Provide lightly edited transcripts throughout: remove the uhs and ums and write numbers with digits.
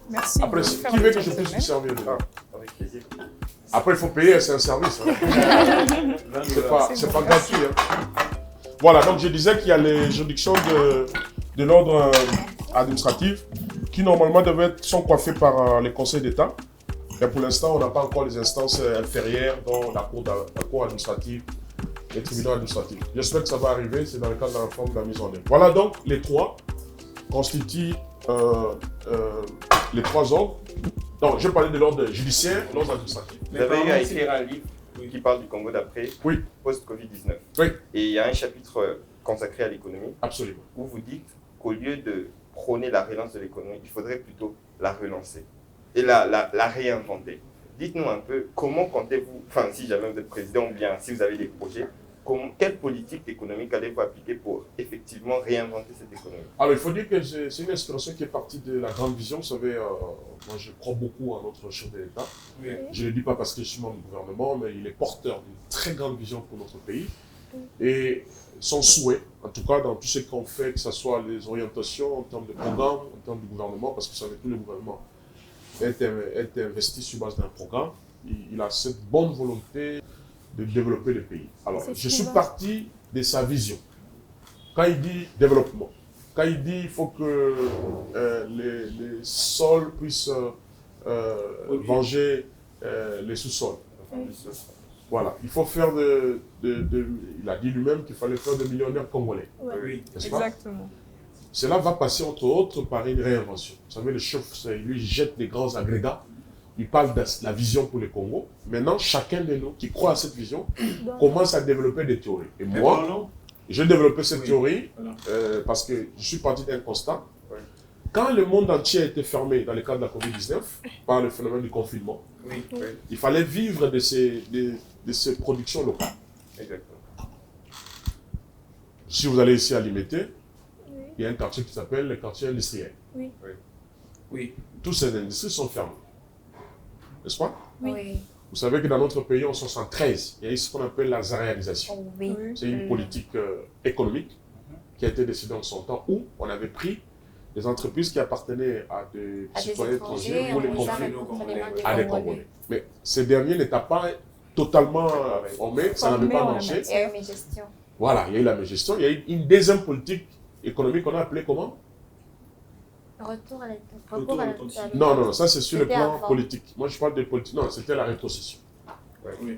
Merci. Après, de qui faire veut le que je puisse gentleman. lui servir dedans? Avec plaisir. Après, il faut payer, c'est un service. Hein. C'est pas gratuit. Hein. Voilà, donc je disais qu'il y a les juridictions de l'ordre administratif qui normalement sont coiffées par les conseils d'État. Et pour l'instant, on n'a pas encore les instances inférieures, dont la cour administrative, les tribunaux administratifs. J'espère que ça va arriver, c'est dans le cadre de la réforme de la mise en œuvre. Voilà donc les trois constituent les trois ordres. Donc, je parlais de l'ordre judiciaire, l'ordre administratif. Vous avez eu à écrire un livre qui parle du Congo d'après, Oui. post-Covid-19. Oui. Et il y a un chapitre consacré à l'économie Absolument. où vous dites qu'au lieu de prôner la relance de l'économie, il faudrait plutôt la relancer et la réinventer. Dites-nous un peu comment comptez-vous, enfin si jamais vous êtes président ou bien si vous avez des projets, quelle politique économique allez-vous appliquer pour effectivement réinventer cette économie? Alors, il faut dire que c'est une inspiration qui est partie de la grande vision. Vous savez, moi je crois beaucoup à notre chef de l'État. Oui. Je ne le dis pas parce que je suis membre du gouvernement, mais il est porteur d'une très grande vision pour notre pays. Et son souhait, en tout cas dans tout ce qu'on fait, que ce soit les orientations en termes de programme, en termes du gouvernement, parce que vous savez, tout le gouvernement est investi sur base d'un programme. Il a cette bonne volonté de développer le pays. Alors, je suis parti de sa vision. Quand il dit développement, quand il dit qu'il faut que les sols puissent venger les sous-sols. Voilà, il faut faire il a dit lui-même qu'il fallait faire des millionnaires congolais. Oui, n'est-ce pas? exactement. Cela va passer entre autres par une réinvention. Vous savez, le chef, lui, il jette des grands agrégats. Il parle de la vision pour le Congo. Maintenant, chacun de nous qui croit à cette vision commence à développer des théories. Et moi, j'ai développé cette théorie parce que je suis parti d'un constat. Quand le monde entier a été fermé dans le cadre de la Covid-19 par le phénomène du confinement, il fallait vivre de ces productions locales. Exactement. Si vous allez ici à Limité, il y a un quartier qui s'appelle le quartier industriel. Oui. Toutes ces industries sont fermées. N'est-ce pas? Oui. Vous savez que dans notre pays, en 1973, il y a eu ce qu'on appelle la zaréalisation. Oui. C'est une politique économique qui a été décidée en son temps où on avait pris des entreprises qui appartenaient à des citoyens étrangers pour les confier à des Congolais. Mais ces derniers n'étaient pas totalement formés, ça n'avait pas marché. Il y a eu mes gestions. Voilà, il y a eu la mégestion. Il y a eu une deuxième politique économique qu'on a appelée comment? Retour à la Non, ça c'est sur le C'était plan avant. politique. Moi je parle de politique. Non, c'était la rétrocession. Oui.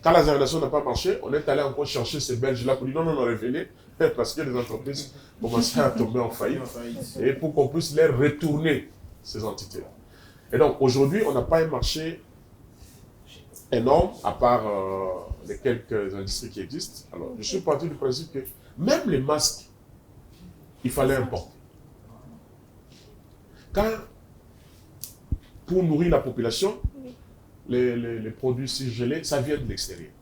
Quand la zaréalisation n'a pas marché, on est allé encore chercher ces Belges-là pour dire non, revenez, parce que les entreprises commençaient à tomber en faillite. Et pour qu'on puisse les retourner, ces entités-là. Et donc aujourd'hui, on n'a pas un marché énorme, à part les quelques industries qui existent. Alors, je suis parti du principe que même les masques, il fallait importer. Quand, pour nourrir la population, les produits surgelés, ça vient de l'extérieur.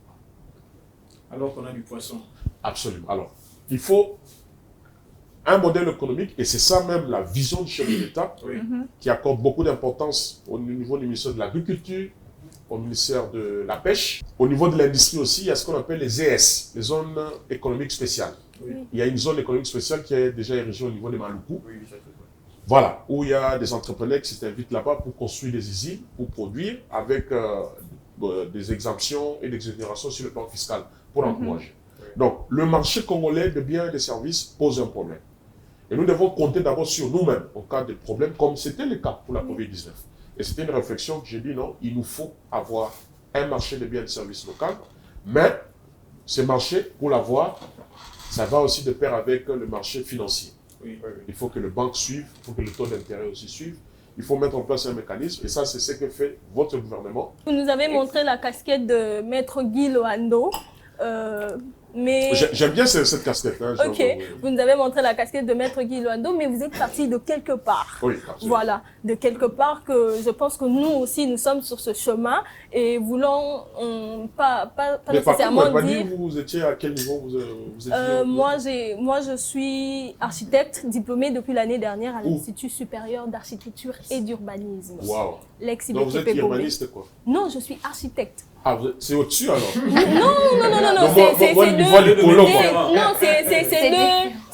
Alors qu'on a du poisson. Absolument. Alors, il faut un modèle économique, et c'est ça même la vision du chef de l'État, qui accorde beaucoup d'importance au niveau du ministère de l'Agriculture, au ministère de la Pêche. Au niveau de l'industrie aussi, il y a ce qu'on appelle les ZS, les zones économiques spéciales. Il y a une zone économique spéciale qui est déjà érigée au niveau des Maluku. Voilà, où il y a des entrepreneurs qui s'invitent là-bas pour construire des usines, pour produire, avec des exemptions et des exonérations sur le plan fiscal, pour encourager. Donc, le marché congolais de biens et de services pose un problème. Et nous devons compter d'abord sur nous-mêmes, en cas de problème, comme c'était le cas pour la Covid-19. Et c'était une réflexion que j'ai dit, non, il nous faut avoir un marché de biens et de services local, mais ce marché, pour l'avoir, ça va aussi de pair avec le marché financier. Il faut que les banques suivent, il faut que le taux d'intérêt aussi suive. Il faut mettre en place un mécanisme, et ça, c'est ce que fait votre gouvernement. Vous nous avez montré la casquette de Maître Guy Loando. Mais... J'aime bien cette casquette. Hein, ok, vous nous avez montré la casquette de Maître Guy Loando, mais vous êtes parti de quelque part. Oui, absolument. Voilà, de quelque part que je pense que nous aussi, nous sommes sur ce chemin et voulons pas nécessairement par contre, dire... vous étiez à quel niveau vous étiez moi, je suis architecte diplômée depuis l'année dernière à l'Institut supérieur d'architecture et d'urbanisme. Waouh. L'ex-IBTP Donc vous êtes urbaniste quoi? Non, je suis architecte. Ah, c'est au-dessus alors? Non,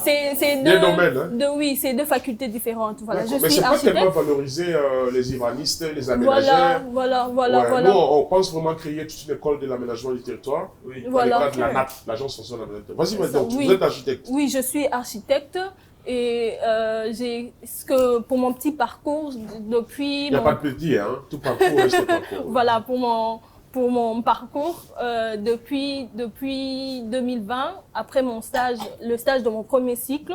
C'est Des domaines, hein. oui, c'est deux facultés différentes. Voilà, je Mais suis c'est pas architecte. tellement valoriser les urbanistes, les aménageurs. Voilà. Ouais, nous, on pense vraiment créer toute une école de l'aménagement du territoire. Oui. Dans Voilà. le cadre de la NAP, l'Agence nationale de l'aménagement. Vas-y, Ça, maintenant, oui. vous êtes architecte. Oui, je suis architecte et pour mon petit parcours depuis Il n'y a pas de petit, hein. Tout parcours reste parcours. voilà pour mon parcours depuis 2020 après le stage de mon premier cycle.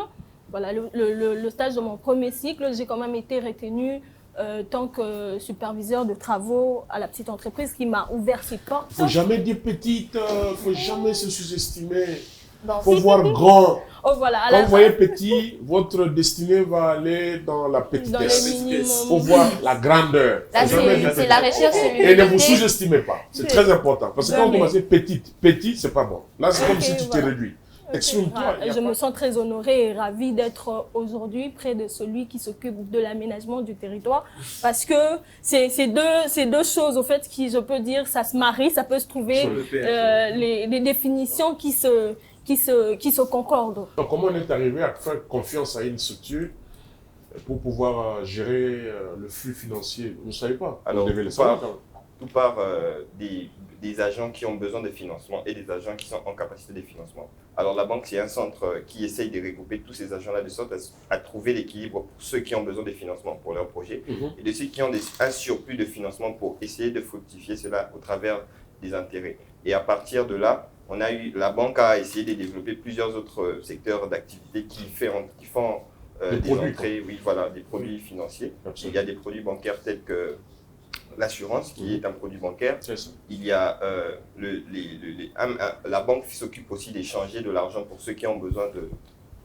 Voilà, le stage de mon premier cycle, j'ai quand même été retenue tant que superviseur de travaux à la petite entreprise qui m'a ouvert ses portes. Faut jamais dire petite, faut jamais se sous-estimer. Bon, Faut voir grand. Oh voilà, à Quand la vous voyez petit, votre destinée va aller dans la dans petitesse. les minimums. Faut voir la grandeur. là, Faut jamais dire c'est la petit. recherche sur Et ne vous l'humilité. sous-estimez pas. C'est très important. Parce que quand vous Jamais. commencez petit, c'est pas bon. Là, c'est comme Ok, si tu t'es voilà. réduit. Exprime-toi. Voilà, je me sens très honorée et ravie d'être aujourd'hui près de celui qui s'occupe de l'aménagement du territoire parce que c'est deux choses au fait qui, je peux dire, ça se marie, ça peut se trouver Sur le père. les définitions qui se concordent. Donc, comment on est arrivé à faire confiance à une structure pour pouvoir gérer le flux financier? Vous ne savez pas. Alors, vous devez le tout savoir. part- Tout part des agents qui ont besoin de financement et des agents qui sont en capacité de financement. Alors la banque, c'est un centre qui essaye de regrouper tous ces agents-là de sorte à trouver l'équilibre pour ceux qui ont besoin de financement pour leur projet et de ceux qui ont un surplus de financement pour essayer de fructifier cela au travers des intérêts. Et à partir de là, la banque a essayé de développer plusieurs autres secteurs d'activité qui font Des des produits, entrées, oui, voilà, des produits financiers. Il y a des produits bancaires tels que l'assurance, qui est un produit bancaire. C'est ça. Il y a la banque s'occupe aussi d'échanger de l'argent pour ceux qui ont besoin de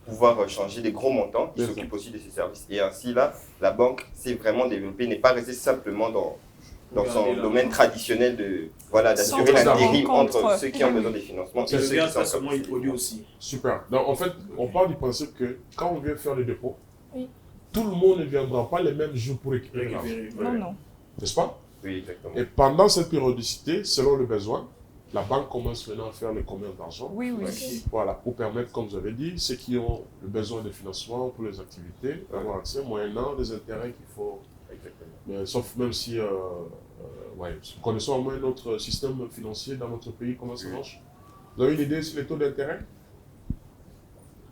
pouvoir changer des gros montants. Ils Bien s'occupent aussi de ces services. Et ainsi, là, la banque s'est vraiment développée, n'est pas restée simplement dans son Regardez, domaine là. traditionnel d'assurer Centre de l'intérim rencontre. entre ceux qui ont besoin des financements et C'est ceux qui Regarde sont en ça, comment il capacité. produit aussi. Super. Donc, en fait, on part du principe que quand on vient faire le dépôt, Oui. tout le monde ne viendra pas les mêmes jours pour récupérer l'argent. Récupérer. Non. N'est-ce pas? Oui, exactement. Et pendant cette périodicité, selon le besoin, la banque commence maintenant à faire le commerce d'argent. Oui. Voilà, pour permettre, comme vous avez dit, ceux qui ont le besoin de financement pour les activités, d'avoir accès moyennant des intérêts qu'il faut. Exactement. Mais, sauf même si, ouais, connaissons au moins notre système financier dans notre pays, comment ça marche. Vous avez une idée sur les taux d'intérêt?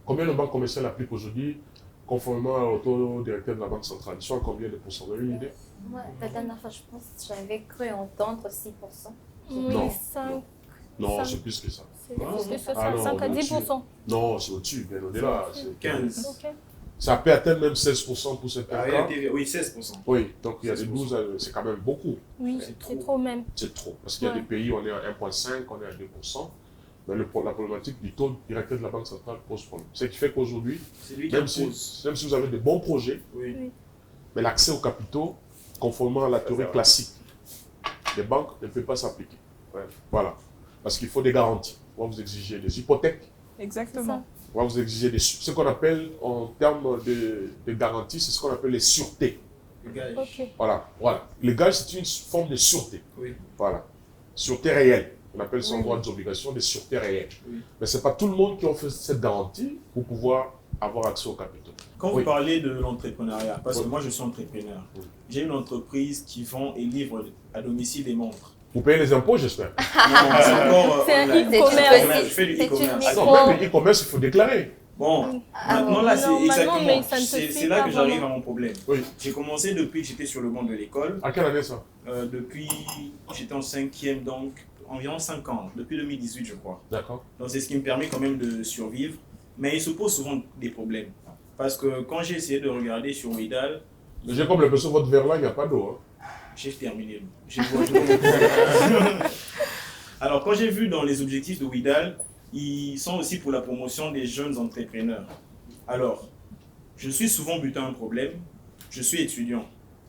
Combien de banques commerciales appliquent aujourd'hui, conformément au taux directeur de la Banque centrale? Ils sont à combien de pourcents? Vous avez une idée? Moi, la dernière fois, je pense que j'avais cru entendre 6%. Non. Oui, 5, Non, Ça- c'est plus que ça. c'est Ah, plus que ça, ah non, 5 à on est 10%. Non, c'est au-dessus, bien au-delà. C'est 15. Ok. Ça peut atteindre même 16% pour certains Ah, il y cas. a des- oui, 16%. Oui, donc il y a des 16%. 12, c'est quand même beaucoup. Oui, C'est c'est trop. trop même. C'est trop. Parce qu'il y a Ouais. des pays où on est à 1,5, on est à 2%. Mais la problématique du taux directeur de la Banque centrale pose problème. Ce qui fait qu'aujourd'hui, C'est lui qui même impose. si vous avez de bons projets, Oui. mais l'accès aux capitaux, conformément à la théorie va. classique, les banques ne peuvent pas s'appliquer. Ouais. Voilà. Parce qu'il faut des garanties. On va vous exiger des hypothèques, Exactement. on va vous exiger ce qu'on appelle, en termes de garantie, c'est ce qu'on appelle les sûretés. Le gage. Ok. Voilà. Les gages, c'est une forme de sûreté. Oui. Voilà. Sûreté réelle. On appelle ça en droit des obligations des sûretés réelles. Oui. Mais ce n'est pas tout le monde qui offre cette garantie pour pouvoir avoir accès aux capitaux. Quand Oui. vous parlez de l'entrepreneuriat, parce que Oui. moi je suis entrepreneur, Oui. j'ai une entreprise qui vend et livre à domicile des montres. Vous payez les impôts, j'espère. Non, c'est encore C'est un online. e-commerce. Je fais du C'est une e-commerce. micro- Non, même le e-commerce, il faut déclarer. Bon, Ah, maintenant là c'est normalement, exactement, mais ça ne se c'est fait c'est là pas que j'arrive vraiment. à mon problème. Oui. J'ai commencé depuis que j'étais sur le banc de l'école, À quelle année ça? depuis j'étais en 5e, donc environ 5 ans, depuis 2018 je crois. D'accord. Donc c'est ce qui me permet quand même de survivre. Mais il se pose souvent des problèmes. Parce que quand j'ai essayé de regarder sur Widal, J'ai comme l'impression que votre verre là, il n'y a pas d'eau. j'ai terminé. J'ai bois de l'eau. Alors quand j'ai vu dans les objectifs de Widal, ils sont aussi pour la promotion des jeunes entrepreneurs. Alors, je suis souvent buté à un problème. Je suis étudiant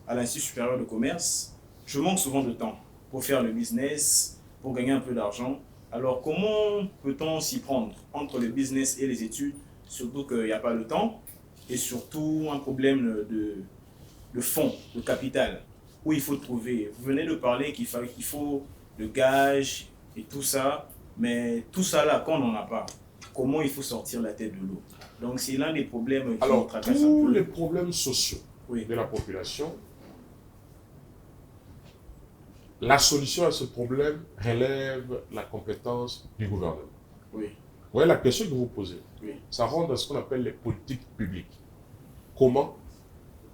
à l'Institut supérieur de commerce. Je manque souvent de temps pour faire le business, pour gagner un peu d'argent. Alors, comment peut-on s'y prendre entre le business et les études, surtout qu'il n'y a pas le temps, et surtout un problème de fonds, de capital, où il faut trouver. Vous venez de parler qu'il faut le gage et tout ça, mais tout ça là, quand on n'en a pas, comment il faut sortir la tête de l'eau. Donc c'est l'un des problèmes qui nous Alors, tracasse un tous peu. les problèmes sociaux Oui. de la population, la solution à ce problème relève la compétence du gouvernement. Oui. Vous voyez la question que vous posez, Oui. ça rentre dans ce qu'on appelle les politiques publiques. Comment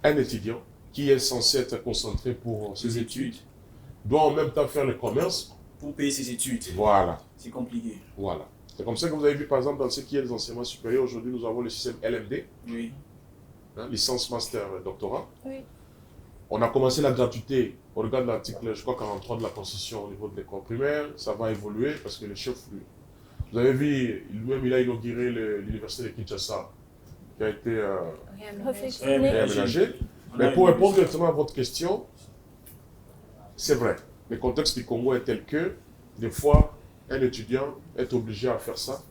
un étudiant qui est censé être concentré pour ses études doit en même temps faire le commerce. Pour payer ses études. Voilà, C'est compliqué. voilà. C'est comme ça que vous avez vu par exemple dans ce qui est des enseignements supérieurs, aujourd'hui nous avons le système LMD, Oui. licence, master, doctorat. Oui. On a commencé la gratuité au regard de l'article, je crois, 43 de la Constitution au niveau de l'école primaire. Ça va évoluer parce que le chef, vous avez vu, lui-même, il a inauguré l'université de Kinshasa, qui a été Réflexionner. réaménagée. On Mais a pour une- répondre directement à votre question, c'est vrai. Le contexte du Congo est tel que, des fois, un étudiant est obligé à faire ça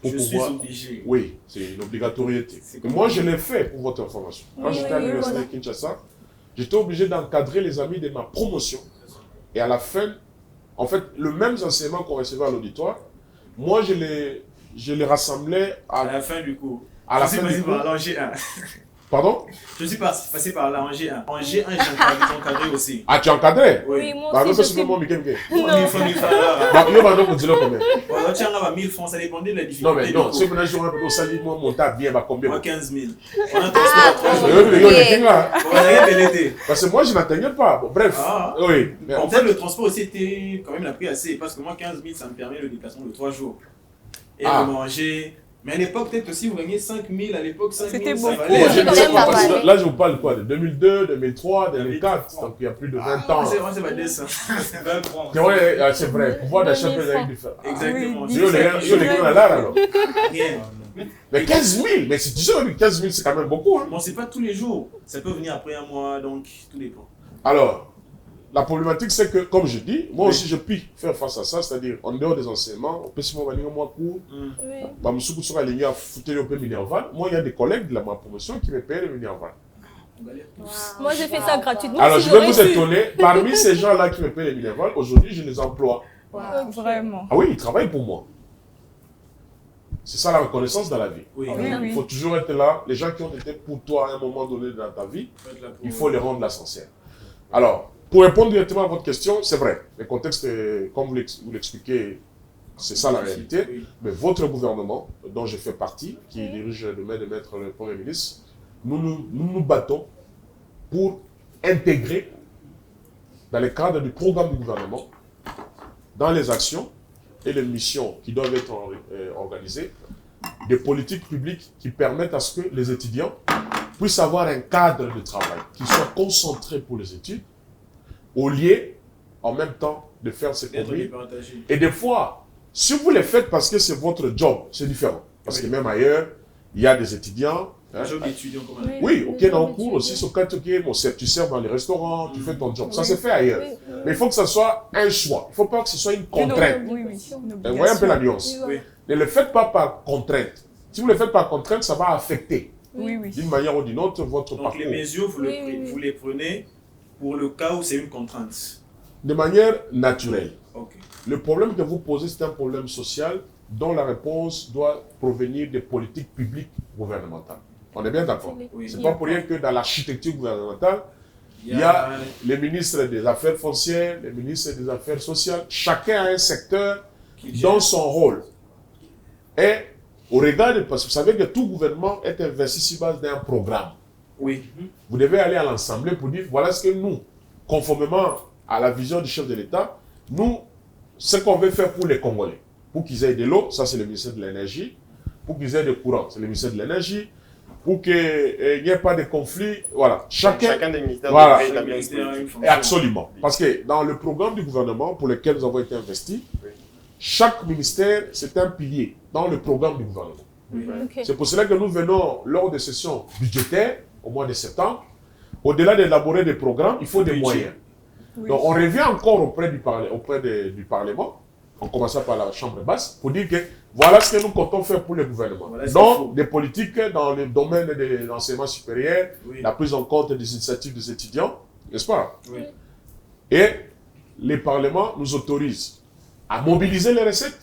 pour Je suis pouvoir... obligé. Oui, c'est une obligatoriété. C'est Et moi, je l'ai fait pour votre information. Quand Oui, j'étais à oui, l'université voilà. de Kinshasa, j'étais obligé d'encadrer les amis de ma promotion. Et à la fin, en fait, le même enseignement qu'on recevait à l'auditoire, moi, je les rassemblais À à la fin du cours. la je suis fin du passé cours. par là en G1. Pardon? Je suis passé par là en G1. En G1, j'ai encadré aussi. Ah, tu encadrais? Oui, moi Bah, non, aussi, c'est je suis... moi, Mikem. 1000 francs, 1000 francs. Bah, yo, bah, non, on dit là combien? Voilà, tiens, là, 1000 francs, ça dépendait de la Non, difficulté. mais du non, cours. si vous avez un peu au sali, moi, mon tas bien, bah, combien? Moi, 15 000. On a transport à 3 jours. Yo, les gars, là. On a rien de l'été. Parce que moi, je n'atteignais pas. Bon, bref. Ah. Oui. Mais En en fait, fait, le transport aussi était quand même la prix assez. Parce que moi, 15 000, ça me permet le déplacement de 3 jours. Et Ah. de manger. Mais à l'époque, peut-être aussi, vous gagnez 5 000. À l'époque, 5 000, C'était ça beaucoup. valait. moi, Oui, je ne quand sais même, pas. ça Parce que valait. là, je vous parle quoi? De 2002, 2003, 2004. Donc, il y a plus de 20 ans. Ah, c'est vrai, c'est pas 10. 20 francs. C'est vrai, c'est vrai. Le pouvoir d'achat 2000 peut être différent. Exactement. Oui, Yo, les gars, yo, les gars, on a là, alors. Rien. Mais 15 000, mais c'est tu sais, 15 000, c'est quand même beaucoup. Hein. Bon, c'est pas tous les jours. Ça peut venir après un mois, donc tout dépend. Alors, la problématique, c'est que, comme je dis, moi Oui. aussi, je puis faire face à ça, c'est-à-dire, en dehors des enseignements, on peut se faire un mois court, Hmm. Oui. bah, je suis sur la ligne à foutre un peu Minerval. Moi, il y a des collègues de ma promotion qui me payent le Minerval. On galère tous. Moi, j'ai fait ça gratuitement. Alors, si je vais j'aurais vous su. étonner, parmi ces gens-là qui me payent le Minerval, aujourd'hui, je les emploie. Wow. Vraiment. Ah oui, ils travaillent pour moi. C'est ça la reconnaissance dans la vie. Oui, Oui, Il faut toujours être là. Les gens qui ont été pour toi à un moment donné dans ta vie, faut être là pour- il faut les rendre l'essentiel. Alors, pour répondre directement à votre question, c'est vrai. Le contexte, comme vous l'expliquez, c'est ça la réalité. Oui. Mais votre gouvernement, dont je fais partie, qui dirige le maire de maître le Premier ministre, nous battons pour intégrer, dans le cadre du programme du gouvernement, dans les actions et les missions qui doivent être organisées, des politiques publiques qui permettent à ce que les étudiants puissent avoir un cadre de travail qui soit concentré pour les études, au lieu, en même temps, de faire ces D'être conneries. départagé. Et des fois, si vous les faites parce que c'est votre job, c'est différent. Parce que même ailleurs, il y a des étudiants. hein. Un job d'étudiant comme un. Oui, ok, dans le cours aussi, sur quand tu sers dans les restaurants, tu fais ton job. Ça se fait ailleurs. Oui, oui. Mais il faut que ça soit un choix. Il ne faut pas que ce soit une contrainte. Oui, oui. Une Vous voyez un peu la nuance. Oui, Oui. Ne le faites pas par contrainte. Si vous ne le faites par contrainte, ça va affecter Oui, oui. d'une manière ou d'une autre votre Donc parcours. les mesures, vous, Oui, oui, oui. vous les prenez pour le cas où c'est une contrainte. De manière naturelle. Ok. Le problème que vous posez, c'est un problème social dont la réponse doit provenir des politiques publiques gouvernementales. On est bien d'accord. Oui. C'est pas pour rien que dans l'architecture gouvernementale, il y a les ministres des Affaires foncières, les ministres des Affaires sociales. Chacun a un secteur qui gère. dans son rôle. Et au regard de... Parce que vous savez que tout gouvernement est investi sur base d'un programme. Oui. Vous devez aller à l'Assemblée pour dire, voilà ce que nous, conformément à la vision du chef de l'État, nous, ce qu'on veut faire pour les Congolais. Pour qu'ils aient de l'eau, ça c'est le ministère de l'Énergie. Pour qu'ils aient de courant, c'est le ministère de l'Énergie. Pour qu'il n'y ait pas de conflit, voilà. Chacun des ministères Voilà. devrait établir une C'est une politique. fonction. Et absolument. Parce que dans le programme du gouvernement pour lequel nous avons été investis, Oui. chaque ministère, c'est un pilier dans le programme du gouvernement. Oui. Ok. C'est pour cela que nous venons, lors des sessions budgétaires, au mois de septembre, au-delà d'élaborer des programmes, il faut des Budget. moyens. Oui. Donc on revient encore auprès du Parlement, en commençant par la Chambre basse, pour dire que voilà ce que nous comptons faire pour le gouvernement. Voilà ce qu'il faut. Donc des politiques dans le domaine de l'enseignement supérieur, Oui. la prise en compte des initiatives des étudiants, n'est-ce pas? Oui. Et les parlements nous autorisent à mobiliser les recettes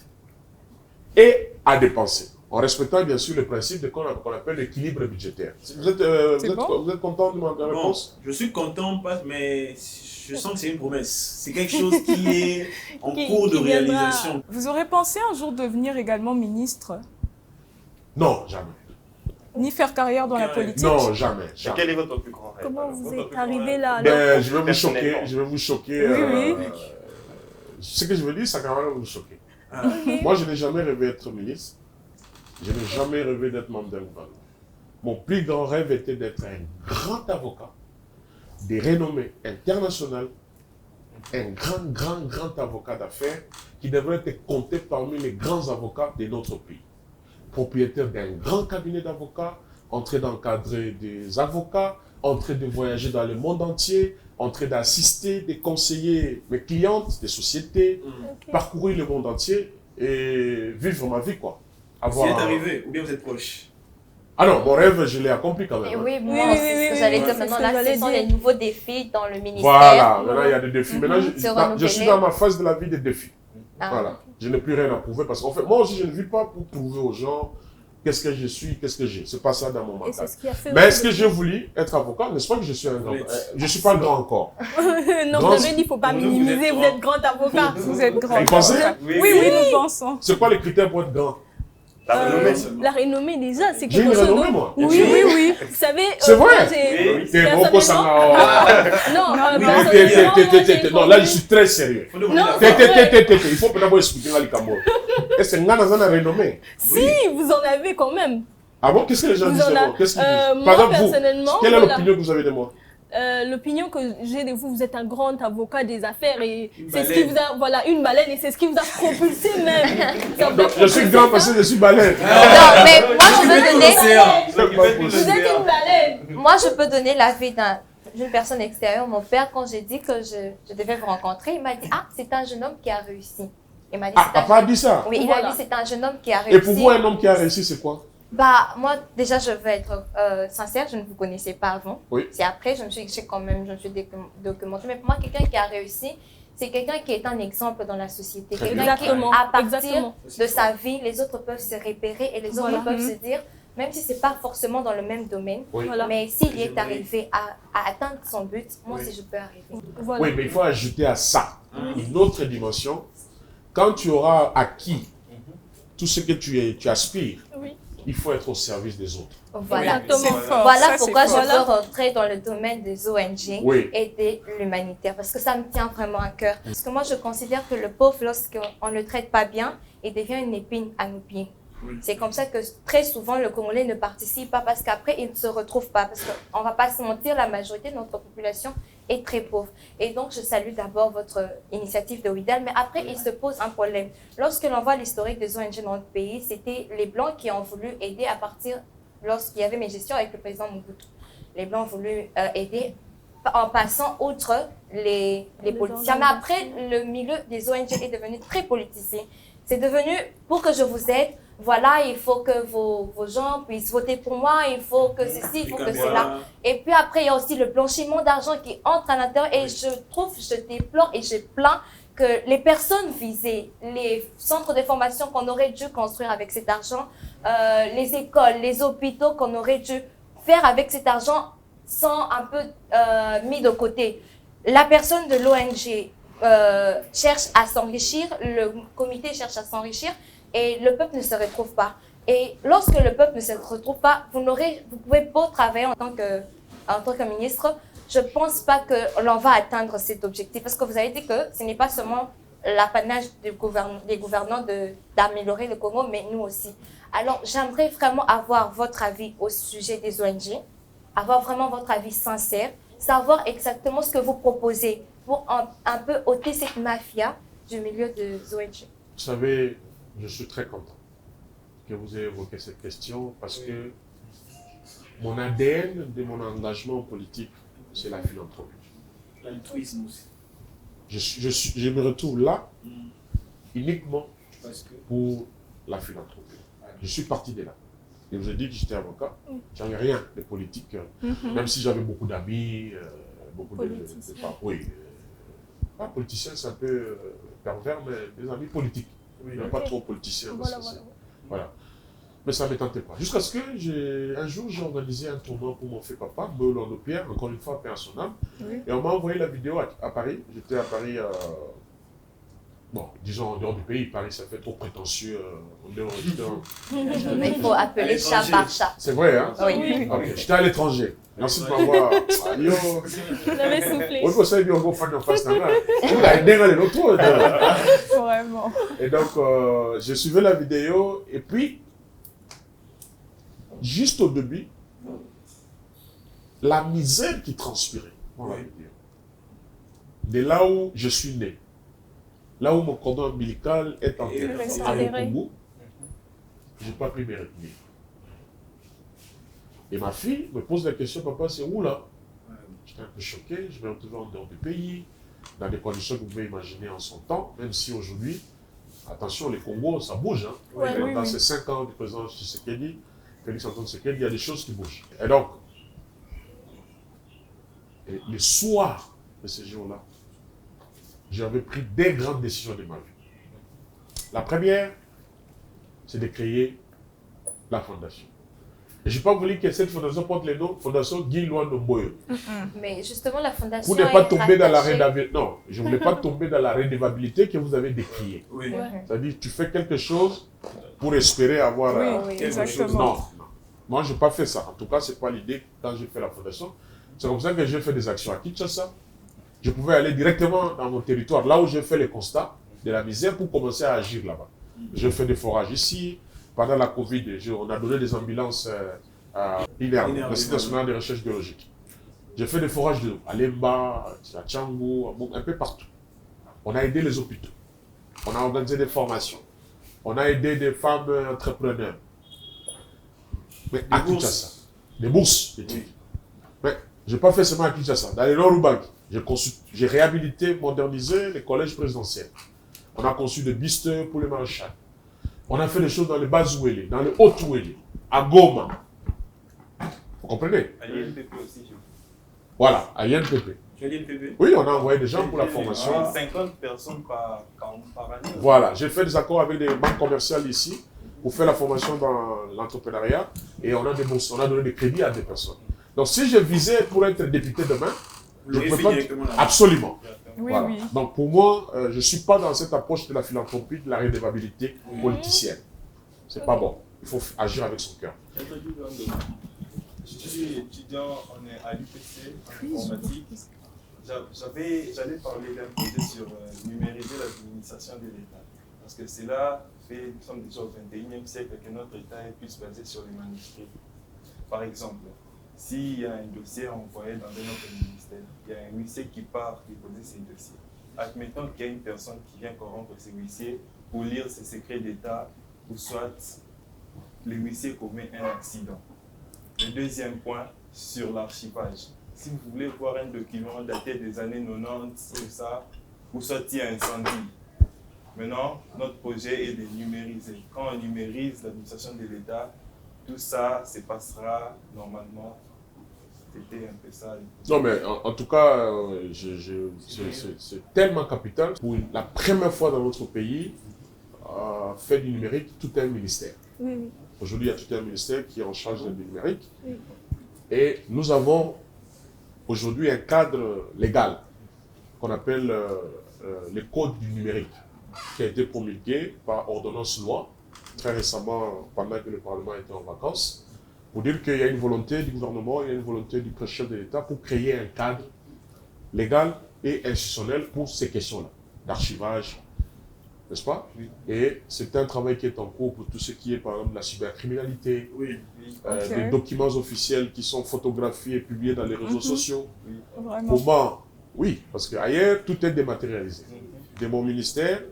et à dépenser, en respectant bien sûr le principe de qu'on appelle l'équilibre budgétaire. Vous êtes content de ma réponse? Je suis content, mais je sens que c'est une promesse. C'est quelque chose qui est en cours de réalisation. Vous aurez pensé un jour devenir également ministre? Non, jamais. Ni faire carrière dans la politique? Non, jamais. Et quel est votre plus grand rêve? Comment vous êtes arrivé là? Je vais vous choquer. Oui. Ce que je veux dire, ça va quand même vous choquer. Okay. Moi, je n'ai jamais rêvé d'être ministre. Je n'ai jamais rêvé d'être membre d'un gouvernement. Mon plus grand rêve était d'être un grand avocat, de renommée internationale, un grand avocat d'affaires qui devrait être compté parmi les grands avocats de notre pays. Propriétaire d'un grand cabinet d'avocats, en train d'encadrer des avocats, en train de voyager dans le monde entier, en train d'assister, de conseiller mes clientes, des sociétés, parcourir le monde entier et vivre ma vie, quoi. Vous y êtes arrivé ou bien vous êtes proche? Ah non, mon rêve, je l'ai accompli quand même. Et oui, Oui, c'est ce que j'allais dire. c'est Maintenant, ce que là, j'allais ce sont dire. les nouveaux défis dans le ministère. Voilà, maintenant il y a des défis. Maintenant, je suis renouveler. dans ma phase de la vie des défis. Ah. Voilà. Je n'ai plus rien à prouver parce qu'en fait, moi aussi, je ne vis pas pour prouver aux gens qu'est-ce que je suis, qu'est-ce que j'ai. C'est pas ça dans mon Et c'est mental. ce qui a fait. Mais est-ce que j'ai voulu être avocat? N'est-ce pas que je suis un grand? Je ne suis pas grand encore. Non, vous avez dit, il ne faut pas minimiser, vous êtes grand avocat. Vous êtes grand. Vous pensez? Oui, nous pensons. C'est quoi les critères pour être grand? La renommée seulement. La renommée, déjà, c'est J'ai une quelque chose renommée, d'autre. moi. Oui. Vous savez, C'est vrai. j'ai- T'es beaucoup ça. Non, Non, là, je suis très sérieux. Faut demander Non, la c'est part. vrai. Il faut d'abord expliquer à l'Ikambo. Est-ce que Ngana a une renommée? Si, vous en avez quand même. Ah bon? Qu'est-ce que les gens Vous disent en de moi? avez. Qu'est-ce qu'ils disent? Moi, Par exemple, vous, personnellement, quelle est voilà. l'opinion que vous avez de moi? L'opinion que j'ai de vous, vous êtes un grand avocat des affaires et Une c'est ce qui baleine. vous a, voilà, une baleine et c'est ce qui vous a propulsé même. Ça vous a Donc, je suis grand parce que je suis balèze. Non, mais moi, je peux donner, Vous êtes une baleine. moi, je peux donner l'avis d'une personne extérieure. Mon père, quand j'ai dit que je devais vous rencontrer, il m'a dit, ah, c'est un jeune homme qui a réussi. Il m'a dit, Ah, c'est un papa a dit ça? Oui, il Voilà. a dit c'est un jeune homme qui a réussi. Et pour vous, un homme qui a réussi, c'est quoi? Bah, moi, déjà, je veux être sincère, je ne vous connaissais pas avant. Oui. C'est après, je me suis documentée. Mais pour moi, quelqu'un qui a réussi, c'est quelqu'un qui est un exemple dans la société. Très Quelqu'un Exactement, qui, à partir exactement. de sa vie, les autres peuvent se repérer et les autres Voilà. peuvent se dire, même si ce n'est pas forcément dans le même domaine, Oui. Voilà. mais s'il y est J'aimerais. arrivé à atteindre son but, moi Oui. aussi, je peux arriver. Voilà. Oui, mais il faut ajouter à ça une autre dimension. Quand tu auras acquis tout ce que tu aspires, Oui. il faut être au service des autres. Voilà. Exactement. C'est fort. Voilà ça, c'est pourquoi fort. je veux rentrer dans le domaine des ONG Oui. et de l'humanitaire, parce que ça me tient vraiment à cœur. Parce que moi, je considère que le pauvre, lorsqu'on ne le traite pas bien, il devient une épine à nos pieds. Oui. C'est comme ça que très souvent, le Congolais ne participe pas, parce qu'après, il ne se retrouve pas. Parce qu'on ne va pas se mentir, la majorité de notre population est très pauvre. Et donc, je salue d'abord votre initiative de WIDAL, mais après, il se pose un problème. Lorsque l'on voit l'historique des ONG dans notre pays, c'était les Blancs qui ont voulu aider à partir, lorsqu'il y avait mes gestions avec le président Mobutu. Les Blancs ont voulu aider en passant outre les politiciens. Mais après, le milieu des ONG est devenu très politisé. C'est devenu, pour que je vous aide, voilà, il faut que vos gens puissent voter pour moi, il faut que ceci, il faut que cela. Et puis après, il y a aussi le blanchiment d'argent qui entre à l'intérieur. Et je déplore et je plains que les personnes visées, les centres de formation qu'on aurait dû construire avec cet argent, les écoles, les hôpitaux qu'on aurait dû faire avec cet argent sont un peu mis de côté. La personne de l'ONG cherche à s'enrichir, le comité cherche à s'enrichir et le peuple ne se retrouve pas. Et lorsque le peuple ne se retrouve pas, vous pouvez beau travailler en tant que ministre, je ne pense pas que l'on va atteindre cet objectif. Parce que vous avez dit que ce n'est pas seulement l'apanage des gouvernants d'améliorer le Congo, mais nous aussi. Alors, j'aimerais vraiment avoir votre avis au sujet des ONG, avoir vraiment votre avis sincère, savoir exactement ce que vous proposez pour un peu ôter cette mafia du milieu des ONG. Vous savez, je suis très content que vous ayez évoqué cette question parce que mon ADN de mon engagement politique, c'est la philanthropie. L'altruisme aussi. Je me retrouve là uniquement Parce que pour la philanthropie. Je suis parti de là. Et je vous ai dit que j'étais avocat. J'avais rien de politique, même si j'avais beaucoup d'amis, beaucoup Politiciens. oui, pas politicien, c'est un peu pervers, mais des amis politiques. oui. Il n'y a pas trop politiciens. Voilà, parce que voilà. Voilà. Mais ça ne me tentait pas. Jusqu'à ce que un jour, j'ai organisé un tournoi pour mon fait papa, Beulon de Pierre, encore une fois, paix à son âme. Oui. Et on m'a envoyé la vidéo à Paris. J'étais à Paris, bon, disons en dehors du pays. Paris, ça fait trop prétentieux. En dehors, Mais il faut appeler chat par chat. c'est vrai, hein? Oui. Ok, j'étais à l'étranger. Merci de m'avoir. Yo, Vous avez soufflé. on peut ça dire on fan en face d'un gars. On a aidé les autres. Vraiment. Et donc, j'ai suivi la vidéo. Et puis, juste au début, la misère qui transpirait dans la vidéo. De là où je suis né, là où mon cordon ombilical est enterré à Congo, je n'ai pas pu me retenir. Et ma fille me pose la question, papa, c'est où là? J'étais un peu choqué, je me retrouvais en dehors du pays, dans des conditions que vous pouvez imaginer en son temps, même si aujourd'hui, attention, les Congos, ça bouge. Hein. Ouais, Dans ces 5 ans du président Tshisekedi, Félix Antoine Tshisekedi, il y a des choses qui bougent. Et donc, le soir de ce jour-là, j'avais pris des grandes décisions de ma vie. La première, c'est de créer la fondation. Et je n'ai pas voulu que cette fondation porte le nom Fondation Guy Luan Mboyo. Mais justement, la fondation. Pour ne pas est tomber dans la rattachée- rédavabilité. Non, je ne voulais pas tomber dans la rédévabilité que vous avez décriée. Oui. C'est-à-dire, tu fais quelque chose pour espérer avoir. Oui, oui. exactement. Non, non. Moi, je n'ai pas fait ça. En tout cas, ce n'est pas l'idée quand j'ai fait la fondation. C'est comme ça que j'ai fait des actions à Kinshasa. Je pouvais aller directement dans mon territoire, là où j'ai fait le constat de la misère, pour commencer à agir là-bas. J'ai fait des forages ici. Pendant la Covid, on a donné des ambulances à l'INERM, l'Institut national de recherche biologique. J'ai fait des forages de à Lemba, à Tchangou, un peu partout. On a aidé les hôpitaux. On a organisé des formations. On a aidé des femmes entrepreneurs. Mais à Kinshasa. Des bourses d'études. Mais je n'ai pas fait seulement à Kinshasa. Dans les Nord-Ubangi, j'ai réhabilité, modernisé les collèges présidentiels. On a conçu des bustes pour les maréchals. On a fait des choses dans les Bas-Ouélé, dans les Hautes-Ouélé, à Goma. Vous comprenez? À l'INPP aussi, je Voilà, à INPP. Tu as dit le PV? Oui, on a envoyé des gens pour la formation. 50 personnes par année. Voilà, j'ai fait des accords avec des banques commerciales ici pour faire la formation dans l'entrepreneuriat et on a des bourses, on a donné des crédits à des personnes. Donc si je visais pour être député demain, Vous je l'aurez ne fait peux pas... directement là. Absolument. Oui, Voilà. oui. Donc pour moi, je ne suis pas dans cette approche de la philanthropie, de la rédévabilité politicienne. C'est pas bon. Il faut agir avec son cœur. Je suis étudiant à l'UPC en informatique. J'allais parler d'un projet sur numériser l'administration de l'État. Parce que c'est là, nous sommes déjà au 21e siècle, que notre État est plus basé sur les manuscrits. Par exemple, s'il y a un dossier envoyé dans un autre ministère, il y a un huissier qui part déposer ses dossiers. Admettons qu'il y a une personne qui vient corrompre ces huissiers pour lire ses secrets d'État, ou soit le huissier commet un accident. Le deuxième point, sur l'archivage. Si vous voulez voir un document daté des années 90, tout ça, ou soit il y a un incendie. Maintenant, notre projet est de numériser. Quand on numérise l'administration de l'État, tout ça se passera normalement. C'était un peu ça. Non, mais en tout cas, c'est tellement capital. Pour la première fois dans notre pays, fait du numérique, tout un ministère. Oui, oui. Aujourd'hui, il y a tout un ministère qui est en charge du numérique. Oui. Et nous avons aujourd'hui un cadre légal qu'on appelle le Code du numérique, qui a été promulgué par ordonnance loi très récemment, pendant que le Parlement était en vacances, pour dire qu'il y a une volonté du gouvernement, il y a une volonté du chef de l'État pour créer un cadre légal et institutionnel pour ces questions-là, d'archivage, n'est-ce pas? Oui. Et c'est un travail qui est en cours pour tout ce qui est, par exemple, la cybercriminalité, Oui. Ok. des documents officiels qui sont photographiés et publiés dans les réseaux sociaux. Vraiment. Comment? Oui, parce qu'ailleurs, tout est dématérialisé. De mon ministère,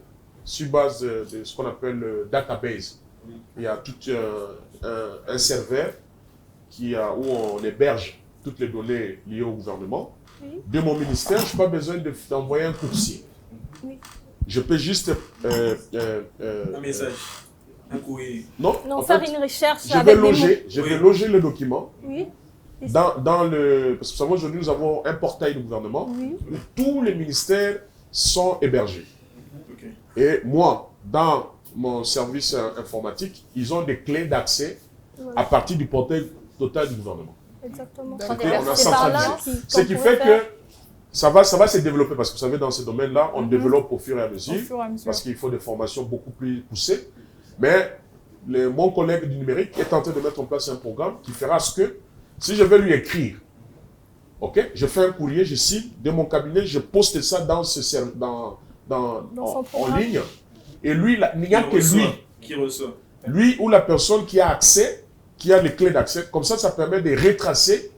sur base de ce qu'on appelle le database, il y a tout un serveur où on héberge toutes les données liées au gouvernement. Oui. De mon ministère, je n'ai pas besoin d'envoyer un coursier. Oui. Je peux juste... Un message. Un courrier. Non, Non, en faire fait, une recherche je avec vais des mots. loger, Oui. loger le document Oui, dans le... Parce que vous savez, aujourd'hui, nous avons un portail du gouvernement oui. où tous les ministères sont hébergés. Ok. Et moi, dans mon service informatique, ils ont des clés d'accès à partir du portail total du gouvernement. Exactement. On a C'est par là centralisé. Ce qui fait que ça va se développer parce que vous savez, dans ce domaine-là, on développe au fur et à mesure, parce qu'il faut des formations beaucoup plus poussées. Mais mon collègue du numérique est en train de mettre en place un programme qui fera ce que, si je vais lui écrire, ok, je fais un courrier, je signe, de mon cabinet, je poste ça dans en ligne, et lui, il n'y a que lui. Qui reçoit. Lui ou la personne qui a accès, qui a les clés d'accès, comme ça permet de retracer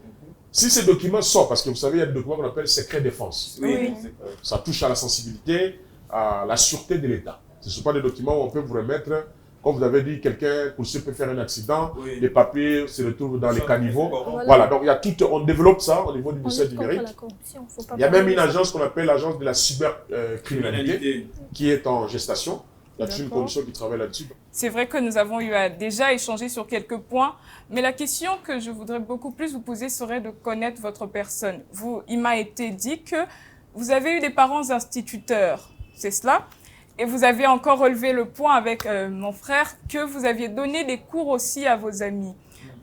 si ces documents sortent, parce que vous savez, il y a des documents qu'on appelle secret défense. Oui. Ça touche à la sensibilité, à la sûreté de l'État. Ce ne sont pas des documents où on peut vous remettre, comme vous avez dit, quelqu'un peut faire un accident, les papiers se retrouvent dans les caniveaux. Voilà, donc il y a tout, on développe ça au niveau du ministère du numérique. Il y a même une agence qu'on appelle l'agence de la cybercriminalité qui est en gestation. Il y a une commission qui travaille là-dessus. C'est vrai que nous avons eu à déjà échanger sur quelques points, mais la question que je voudrais beaucoup plus vous poser serait de connaître votre personne. Il m'a été dit que vous avez eu des parents instituteurs, c'est cela? Et vous avez encore relevé le point avec mon frère que vous aviez donné des cours aussi à vos amis.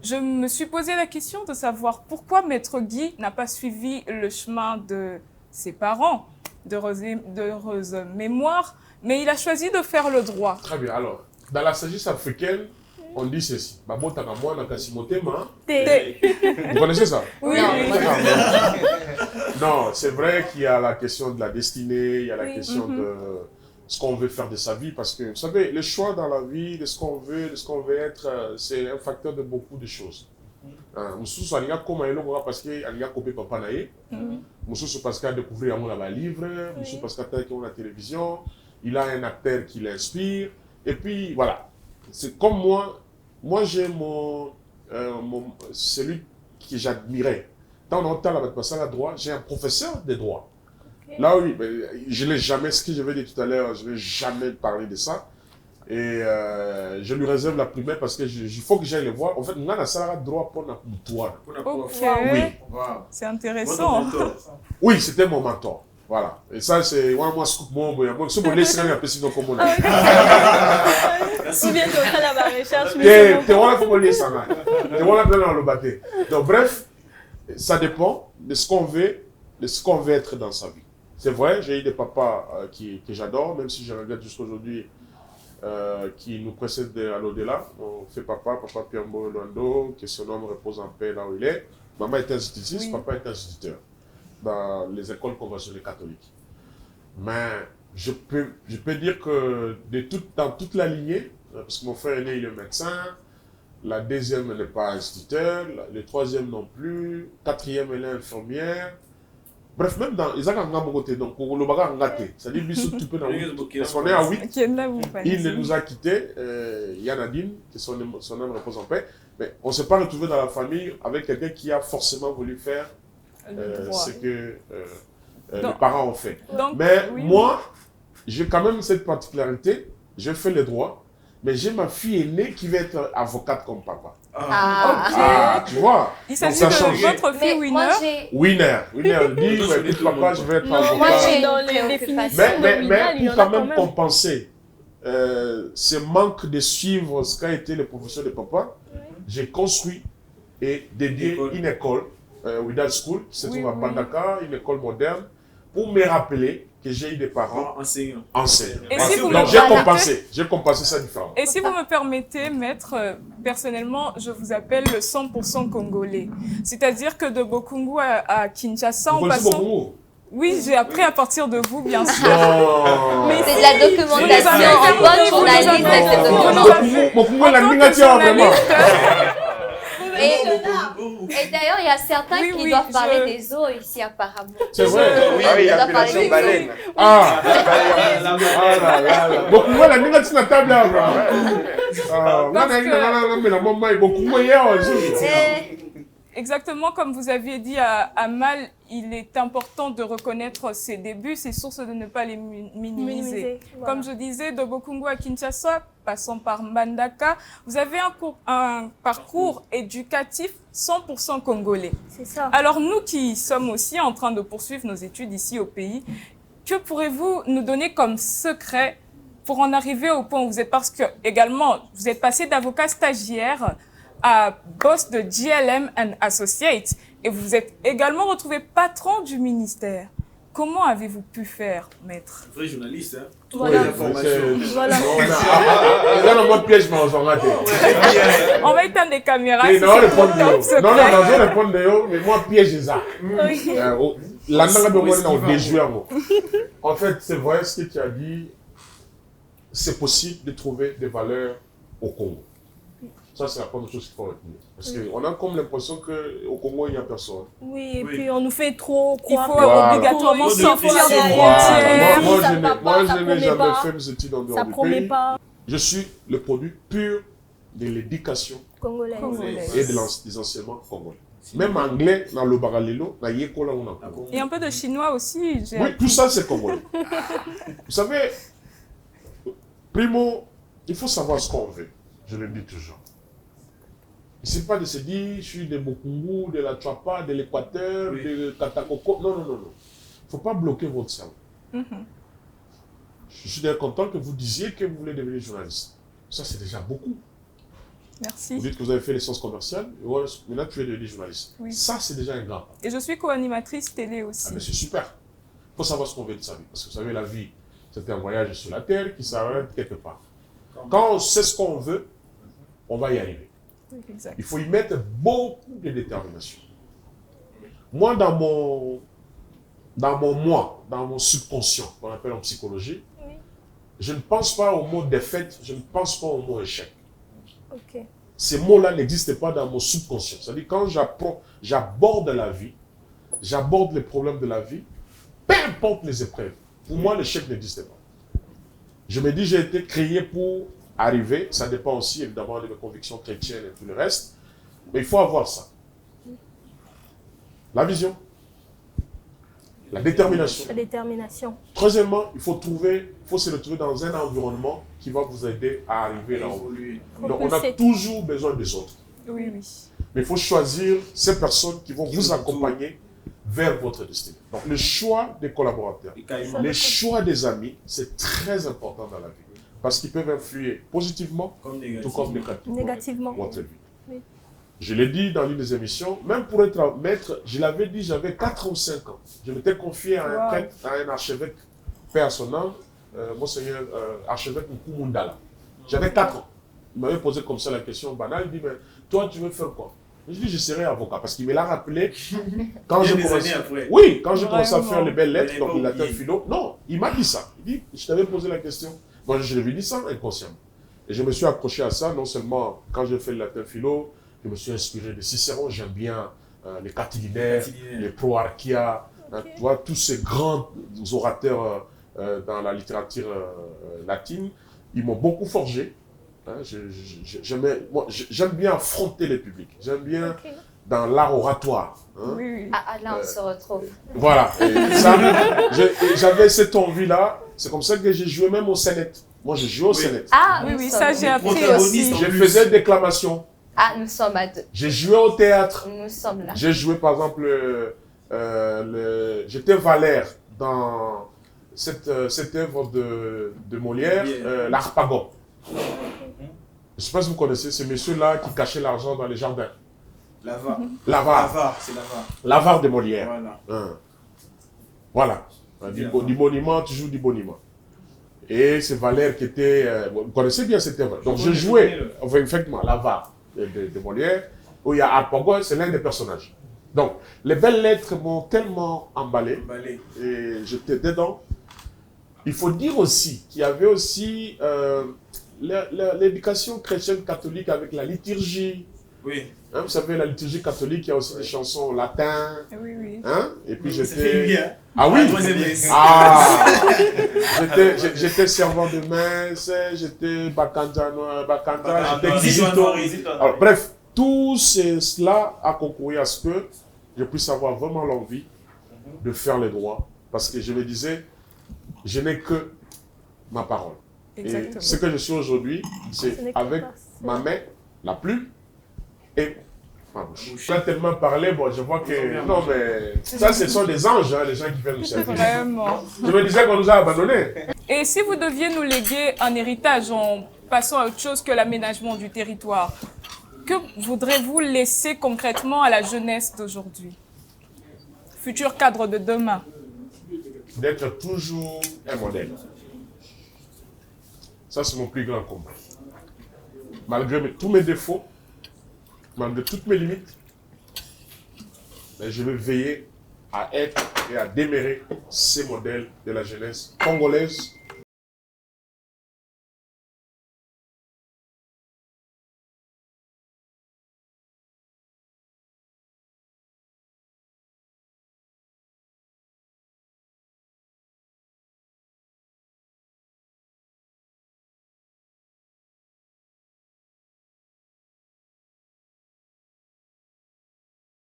Je me suis posé la question de savoir pourquoi Maître Guy n'a pas suivi le chemin de ses parents, d'heureuse mémoire, mais il a choisi de faire le droit. Très bien. Alors, dans la sagesse africaine, on dit ceci. Vous connaissez ça? Oui. Non, c'est vrai qu'il y a la question de la destinée, il y a la question de ce qu'on veut faire de sa vie, parce que, vous savez, le choix dans la vie, de ce qu'on veut, de ce qu'on veut être, c'est un facteur de beaucoup de choses. Moussous, il y a comme un parce qu'il y a copié papa naïe. Moussous, parce qu'il a découvert un livre. Moussous, parce qu'il a la télévision. Il a un acteur qui l'inspire. Et puis, voilà. C'est comme moi. Moi, j'ai celui que j'admirais. Dans mon temps, la droit, j'ai un professeur de droit. Là, oui, je n'ai jamais, ce que je vais dire tout à l'heure, je n'ai jamais parlé de ça. Et je lui réserve la primaire parce que il faut que j'aille le voir. En fait, on a un droit pour la toi. Ok, oui. C'est intéressant. Oui, c'était mon mentor. Voilà. Et ça, c'est moi, scoop mon boy. Moi, je suis laissé un peu sinon comme on a. Si bien de faire la recherche. Tu vois, il faut me laisser ça. Tu vois, là, dans le bâté. Donc, bref, ça dépend de ce qu'on veut, être dans sa vie. C'est vrai, j'ai eu des papas que j'adore, même si je regrette jusqu'aujourd'hui. Qui nous précède à l'au-delà. On fait papa Pierre-Mbo Luando, que son homme repose en paix là où il est. Maman est institutrice, papa est instituteur dans les écoles conventionnelles catholiques. Mais je peux dire que dans toute la lignée, parce que mon frère aîné il est médecin, la deuxième elle n'est pas instituteur, le troisième non plus, quatrième elle est infirmière. Bref, même dans les côté, donc le bagage engagé, c'est-à-dire tu peux dans parce qu'on est à 8, il nous a quittés, Yanadine, que son âme repose en paix, mais on ne s'est pas retrouvé dans la famille avec quelqu'un qui a forcément voulu faire ce que les parents ont fait. Mais moi, j'ai quand même cette particularité, je fais le droit, mais j'ai ma fille aînée qui va être avocate comme papa. Tu vois. Il s'agit de votre fille Winner. Winner dit, écoute papa, je vais être avocat. Moi, j'ai dans les définitions mais pour quand même compenser ce manque de suivre ce qu'a été le professeur de papa, j'ai construit et dédié une école, Widal School, qui se trouve à Bandaka, une école moderne, pour me rappeler que j'ai eu des parents enseignants. Donc j'ai compensé ça différemment. Et si vous me permettez, maître, personnellement, je vous appelle le 100% congolais. C'est-à-dire que de Bokungu à Kinshasa, en passant... Oui, j'ai appris à partir de vous, bien sûr. Mais c'est de la documentation en bonne journaliste. Bokungu, la mingation, vraiment. Et d'ailleurs, il y a certains qui doivent parler des eaux ici apparemment. C'est vrai. Oui, il y a l'appellation baleine. Bokungu, la mingation à table là. Exactement comme vous aviez dit à Mal, il est important de reconnaître ses débuts, ses sources, de ne pas les minimiser. Voilà. Comme je disais, de Bokungu à Kinshasa, passant par Mbandaka, vous avez un parcours éducatif 100% congolais. C'est ça. Alors nous qui sommes aussi en train de poursuivre nos études ici au pays, que pourrez-vous nous donner comme secret pour en arriver au point où vous êtes, parce que également, vous êtes passé d'avocat stagiaire à boss de GLM & Associates et vous vous êtes également retrouvé patron du ministère. Comment avez-vous pu faire, maître? Vrai journaliste, hein. Voilà. Les informations. Voilà. On a un piège, mais on s'en rate. On va éteindre les caméras. Et si non, c'est répondre pour de top yo. secret. Non, je réponds de yo, mais moi, piège ça. Ok. La langue de moi, on déjoue. En fait, c'est vrai ce que tu as dit. C'est possible de trouver des valeurs au Congo. Ça, c'est la première chose qu'il faut retenir. Parce qu'on a comme l'impression qu'au Congo, il n'y a personne. Oui, et Oui. puis on nous fait trop Il croire. faut Voilà. obligatoirement Il faut sortir des sortir des frontières. frontières. Ça Moi, va pas, ça je n'ai promet jamais pas. fait mes études en Ça dehors du promet pays. pas. Je suis le produit pur de l'éducation Congolais. et des enseignements congolais. Même anglais, dans le baralelo, dans Yekola, on a. Et un peu de chinois aussi. j'ai Oui, appris. tout ça, c'est congolais. Vous savez, primo, il faut savoir ce qu'on veut. Je le dis toujours. Il ne s'agit pas de se dire, je suis de Bokungu, de la Chouapa, de l'Équateur, Oui. de Katakoko. Non, non, non, non. Il ne faut pas bloquer votre cerveau. Mhm. Je suis d'ailleurs content que vous disiez que vous voulez devenir journaliste. Ça, c'est déjà beaucoup. Merci. Vous dites que vous avez fait les sciences commerciales, et voilà, maintenant tu es devenu journaliste. Oui. Ça, c'est déjà un grand pas. Et je suis co-animatrice télé aussi. Ah, mais c'est super. Il faut savoir ce qu'on veut de sa vie. Parce que vous savez, la vie, c'est un voyage sur la terre qui s'arrête quelque part. Quand on sait ce qu'on veut, on va y arriver. Oui, exact. Il faut y mettre beaucoup de détermination. Moi, dans mon moi, dans mon subconscient, qu'on appelle en psychologie, Oui. je ne pense pas au mot défaite, je ne pense pas au mot échec. Ok. Ces mots-là n'existent pas dans mon subconscient. C'est-à-dire quand j'aborde la vie, j'aborde les problèmes de la vie, peu importe les épreuves. Pour moi, l'échec n'existe pas. Je me dis, j'ai été créé pour arriver. Ça dépend aussi, évidemment, de mes convictions chrétiennes et tout le reste. Mais il faut avoir ça. La vision. La détermination. La détermination. Troisièmement, il faut se retrouver dans un environnement qui va vous aider à arriver là-haut. Évoluer. Donc, on a toujours besoin des autres. Oui, oui. Mais il faut choisir ces personnes qui vont vous accompagner vers votre destinée. Donc, le choix des collaborateurs, Et carrément. le choix des amis, c'est très important dans la vie. Parce qu'ils peuvent influer positivement, Comme tout négatif. comme négativement, Négativement. votre vie. Oui. Je l'ai dit dans l'une des émissions, même pour être maître, je l'avais dit, j'avais 4 ou 5 ans. Je m'étais confié à un Wow. prêtre, à un archevêque, paix à son âme, Monseigneur archevêque Nkumundala. J'avais 4 ans. Il m'avait posé comme ça la question banale, il dit, mais toi, tu veux faire quoi? Je dis, je serai avocat, parce qu'il me l'a rappelé quand Il y a j'ai des commencé. années après. Oui, quand j'ai commencé à Vraiment. faire les belles lettres, Il donc n'avait il pas a fait oublié. philo. Non, il m'a dit ça. Il dit, je t'avais posé la question. Moi, je lui ai dit ça inconsciemment. Et je me suis accroché à ça, non seulement quand j'ai fait le latin philo, je me suis inspiré de Cicéron, j'aime bien les catilinaires, Catilinaires. les proarchia, tu vois, tous ces grands orateurs dans la littérature latine, ils m'ont beaucoup forgé. Hein, j'aime bien affronter les publics, j'aime bien Ok. dans l'art oratoire. Hein. Oui, oui. Ah, là, on se retrouve. Voilà. Et ça, j'avais cette envie-là. C'est comme ça que j'ai joué même au Sénat. Moi, j'ai joué au Oui. Sénat. Ah, Oui, nous oui, sommes- ça j'ai appris protagoniste aussi. en Je plus. faisais déclamation. Ah, nous sommes à 2. J'ai joué au théâtre. Nous sommes là. J'ai joué, par exemple, j'étais Valère dans cette œuvre de Molière, Yeah. l'Harpagon. Je ne sais pas si vous connaissez ce monsieur-là qui cachait l'argent dans les jardins. L'avare. L'avare. L'avare, c'est l'avare. L'avare de Molière. Voilà. Hein. Voilà. Du boniment, toujours du boniment. Et c'est Valère qui était... vous connaissez bien cette œuvre. Donc je jouais, enfin, effectivement, l'avare de Molière, où il y a Harpagon, c'est l'un des personnages. Donc, les belles lettres m'ont tellement emballé, Emballé. et j'étais dedans. Il faut dire aussi qu'il y avait aussi l'éducation chrétienne catholique avec la liturgie. Oui. Hein, vous savez, la liturgie catholique, il y a aussi des chansons latines. Oui, oui. Hein, et puis Ça fait du j'étais... bien. Ah oui. La troisième messe. Ah, j'étais servant de messe, j'étais bakanda, j'étais exilito. Alors, bref, tout cela a concouru à ce que je puisse avoir vraiment l'envie de faire les droits. Parce que je me disais, je n'ai que ma parole. Et Exactement. ce que je suis aujourd'hui, Ce c'est n'est que avec ça. ma main, la plume, et ma bouche. Tu as tellement parlé, bon, je vois que... Non, mais ça, ce sont des anges, hein, les gens qui viennent nous servir. Vraiment. Je me disais qu'on nous a abandonnés. Et si vous deviez nous léguer un héritage en passant à autre chose que l'aménagement du territoire, que voudrez-vous laisser concrètement à la jeunesse d'aujourd'hui? Futur cadre de demain. D'être toujours un modèle. Ça, c'est mon plus grand combat. Malgré tous mes défauts, malgré toutes mes limites, mais je vais veiller à être et à démérer ces modèles de la jeunesse congolaise